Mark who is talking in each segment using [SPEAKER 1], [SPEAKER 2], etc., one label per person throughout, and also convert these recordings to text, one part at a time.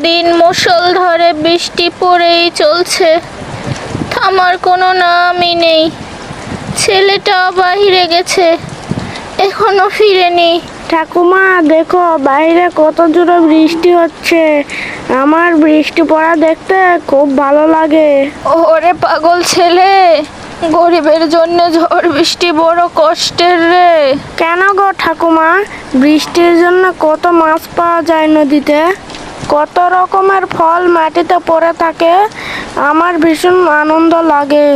[SPEAKER 1] সারাদিন মুষলধারে বৃষ্টি পড়েই চলছে, থামার কোনো নামই নেই। ছেলেটা বাইরে গেছে, এখনো ফিরেনি।
[SPEAKER 2] ঠাকুমা দেখো বাইরে কত জোরে বৃষ্টি হচ্ছে। আমার বৃষ্টি পড়া দেখতে খুব ভালো লাগে।
[SPEAKER 1] ওরে পাগল ছেলে, গরিবের জন্য ঝড় বৃষ্টি বড় কষ্টের রে।
[SPEAKER 2] কেন গো ঠাকুমা, বৃষ্টির জন্য কত মাছ পাওয়া যায় নদীতে, কত রকমের ফল মাটিতে পড়ে থাকে। আমার ভীষণ আনন্দ লাগে।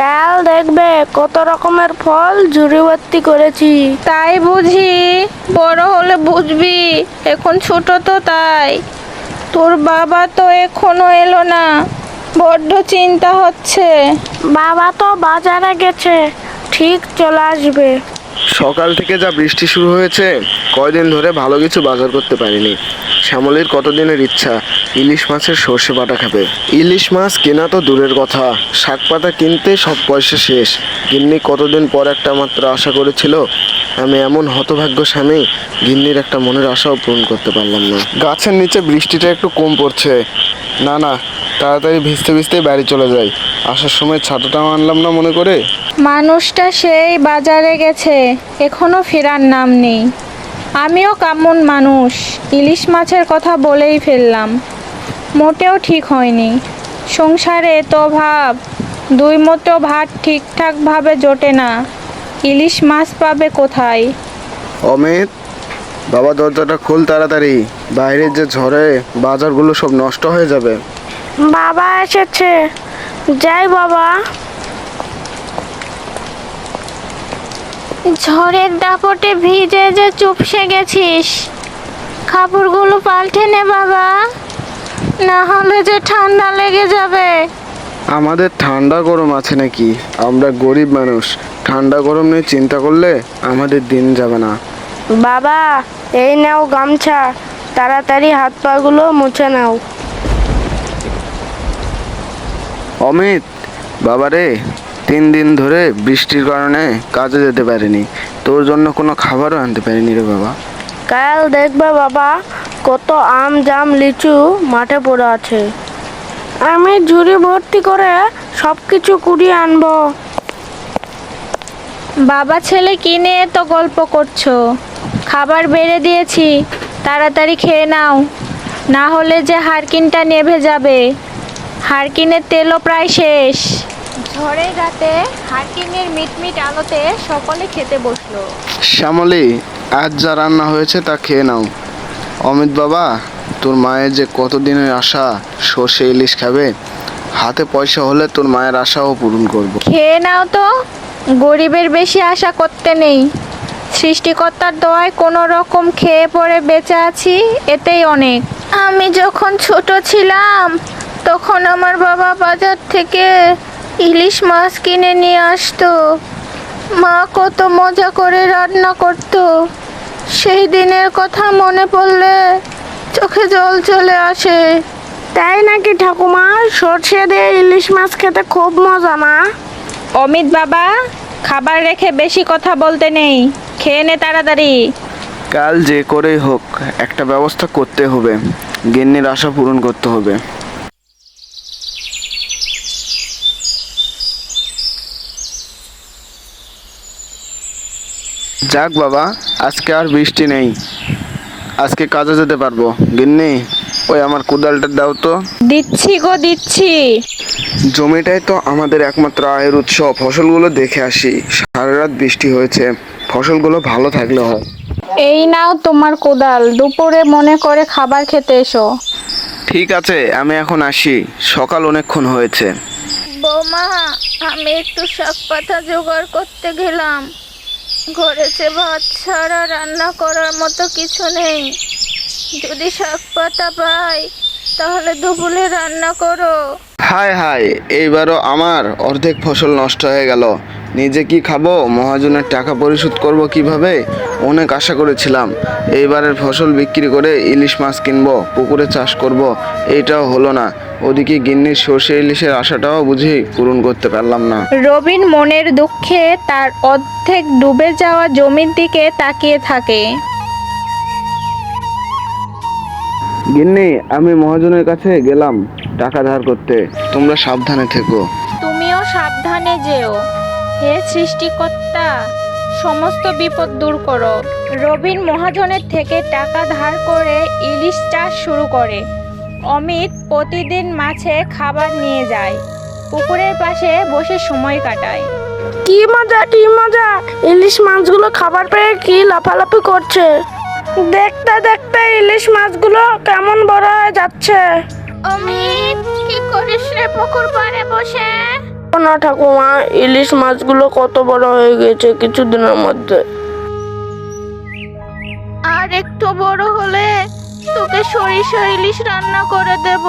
[SPEAKER 2] কাল দেখবে কত রকমের ফল ঝুড়ি ভর্তি করেছি।
[SPEAKER 1] তাই বুঝি? বড় হলে বুঝবি, এখন ছোট তো তাই। তোর বাবা তো এখনো এলো না, বড্ড চিন্তা হচ্ছে।
[SPEAKER 2] বাবা তো বাজারে গেছে, ঠিক চলে আসবে।
[SPEAKER 3] সকাল থেকে যা বৃষ্টি শুরু হয়েছে, কয়দিন ধরে ভালো কিছু বাজার করতে পারিনি। শ্যামলীর কতদিনের ইচ্ছা ইলিশ মাছের সর্ষে বাটা খাবে। ইলিশ মাছ কেনা তো দূরের কথা, শাক পাতা কিনতে সব পয়সা শেষ। গিন্নি কতদিন পর একটা মাত্র আশা করেছিল, আমি এমন হতভাগ্য স্বামী, গিন্নির একটা মনের আশাও পূরণ করতে পারলাম না। গাছের নিচে বৃষ্টিটা একটু কম পড়ছে, না না তাড়াতাড়ি ভিজতে ভিজতেই বাড়ি চলে যাই। আসার সময় ছাতাটাও আনলাম না মনে করে।
[SPEAKER 1] মানুষটা সেই বাজারে গেছে, এখনো ফেরার নাম নেই। আমিও কেমন মানুষ, ইলিশ মাছের কথা বলেই ফেললাম। মোটেও ঠিক হয়নি। সংসারে এত ভাব, দুই মতো ভাত ঠিকঠাকভাবে জোটে না। ইলিশ মাছ পাবে কোথায়?
[SPEAKER 3] অমিত, বাবা দরজাটা খোল তাড়াতাড়ি, বাইরের যে ঝড়ে বাজারগুলো সব নষ্ট হয়ে যাবে।
[SPEAKER 2] বাবা এসেছে, যাই বাবা।
[SPEAKER 1] ঝড়ের দাপটে ভিজে যে চুপসে গেছিস, কাপড়গুলো পাল্টে নে বাবা, না হলে যে ঠান্ডা লেগে যাবে।
[SPEAKER 3] আমাদের ঠান্ডা গরম আছে নাকি? আমরা গরিব মানুষ, ঠান্ডা গরম নিয়ে চিন্তা করলে আমাদের দিন যাবে না।
[SPEAKER 2] বাবা এই নাও গামছা, তাড়াতাড়ি হাত পাগুলো মুছে নাও।
[SPEAKER 3] অমিত, বাবারে 3 দিন ধরে বৃষ্টির কারণে কাজে যেতে পারিনি, তোর জন্য কোনো খাবারও আনতে পারিনি রে বাবা।
[SPEAKER 2] কাল দেখবে বাবা, কত আম জাম লিচু মাঠে পড়ে আছে। আমি ঝুড়ি ভর্তি করে সব কিছু কুড়িয়ে আনবো।
[SPEAKER 1] বাবা ছেলে কিনে তো গল্প করছো, খাবার বেড়ে দিয়েছি, তাড়াতাড়ি খেয়ে নাও, না হলে যে হারকিনটা নেভে যাবে। হারকিনের তেলও প্রায় শেষ। ঝড়ের রাতে হারকিনের মিটমিট আলোতে সকলে খেতে বসলো।
[SPEAKER 3] শ্যামলী, আজ যা রান্না হয়েছে তা খেয়ে নাও। অমিত বাবা, তোর মায়ের যে কতদিনের আশা সর্ষে ইলিশ খাবে, হাতে পয়সা হলে তোর মায়ের আশাও পূরণ করব।
[SPEAKER 1] খেয়ে নাও তো, গরিবের বেশি আশা করতে নেই। সৃষ্টিকর্তার দয়ায় কোনো রকম খেয়ে পড়ে বেঁচে আছি, এতেই অনেক। আমি যখন ছোট ছিলাম তখন আমার বাবা বাজার থেকে ইলিশ মাছ কিনে নিয়ে আসতো। মা কত মজা করে রান্না করতো, সেই দিনের কথা মনে পড়লে চোখে জল চলে আসে।
[SPEAKER 2] তাই নাকি ঠাকুমা? সর্ষে দিয়ে ইলিশ মাছ খেতে খুব মজা না?
[SPEAKER 1] অমিত বাবা, খাবার রেখে বেশি কথা বলতে নেই, খেয়ে নে তাড়াতাড়ি।
[SPEAKER 3] কাল যে করেই হোক একটা ব্যবস্থা করতে হবে, গিন্নির আশা পূরণ করতে হবে। যাক বাবা, আজকে আর বৃষ্টি নেই, আজকে কাজে যেতে পারবো। গিন্নি, ওই আমার কোদালটা দাও তো।
[SPEAKER 1] দিচ্ছি গো দিচ্ছি।
[SPEAKER 3] জমিটাই তো আমাদের একমাত্র আয়ের উৎস, ফসলগুলো দেখে আসি। সারা রাত বৃষ্টি হয়েছে, ফসলগুলো ভালো থাকলে হয়।
[SPEAKER 1] এই নাও তোমার কোদাল, দুপুরে মনে করে খাবার খেতে এসো।
[SPEAKER 3] ঠিক আছে, আমি এখন আসি, সকাল অনেকক্ষণ হয়েছে।
[SPEAKER 1] বৌমা, আমি একটু শাক পাতা জোগাড় করতে গেলাম। ঘরে যে ভাত ছাড়া রান্না করার মতো কিছু নেই। যদি শাক পাতা পাই তাহলে দুপুরে রান্না করো।
[SPEAKER 3] হায় হায়, এইবারও আমার অর্ধেক ফসল নষ্ট হয়ে গেল। নিজে কি খাবো, মহাজনের টাকা পরিশোধ করব কিভাবে, অনেক আশা করেছিলাম। এইবারের ফসল বিক্রি করে ইলিশ মাছ কিনবো, পুকুরে চাষ করব, এইটাও হলো না। ওদিকে গিন্নির সর্ষে ইলিশের আশাটাও বুঝি পূরণ করতে পারলাম না।
[SPEAKER 1] রবিন মনের দুঃখে তার অর্ধেক ডুবে যাওয়া জমির দিকে তাকিয়ে থাকে।
[SPEAKER 3] গিন্নি, আমি মহাজনের কাছে গেলাম টাকা ধার করতে, তোমরা সাবধানে থেকো।
[SPEAKER 1] তুমিও সাবধানে যেও। হে সৃষ্টিকর্তা, সমস্ত বিপদ দূর করো। রবিন মহাজনের থেকে টাকা ধার করে ইলিশ চাষ শুরু করে। অমিত প্রতিদিন মাছে খাবার নিয়ে যায়, পুকুরের পাশে বসে সময় কাটায়।
[SPEAKER 2] কি মজা কি মজা, ইলিশ মাছগুলো খাবার পেয়ে কি লাফালাফি করছে। দেখতে দেখতে ইলিশ মাছগুলো কেমন বড় হয়ে যাচ্ছে।
[SPEAKER 1] অমিত, কি করিস রে পুকুর পাড়ে বসে?
[SPEAKER 2] না ঠাকুমা, ইলিশ মাছগুলো কত বড় হয়ে গেছে কিছুদিনের মধ্যে।
[SPEAKER 1] আর একটু বড় হলে তোকে সরিষা ইলিশ রান্না করে দেব।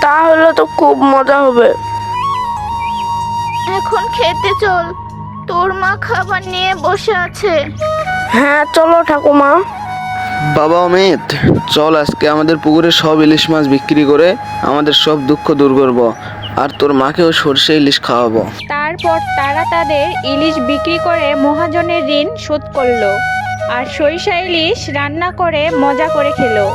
[SPEAKER 2] তাহলে তো খুব মজা হবে।
[SPEAKER 1] এখন খেতে চল, তোর মা খাবার নিয়ে বসে আছে।
[SPEAKER 2] হ্যাঁ চলো ঠাকুমা।
[SPEAKER 3] বাবা অমিত, চল আজকে আমাদের পুকুরে সব ইলিশ মাছ বিক্রি করে আমাদের সব দুঃখ দূর করব, আর তোর মাকেও সরষে ইলিশ খাওয়াবো।
[SPEAKER 1] তারপর তারা তাদের ইলিশ বিক্রি করে মহাজনের ঋণ শোধ করলো আর সরিষা ইলিশ রান্না করে মজা করে খেলো।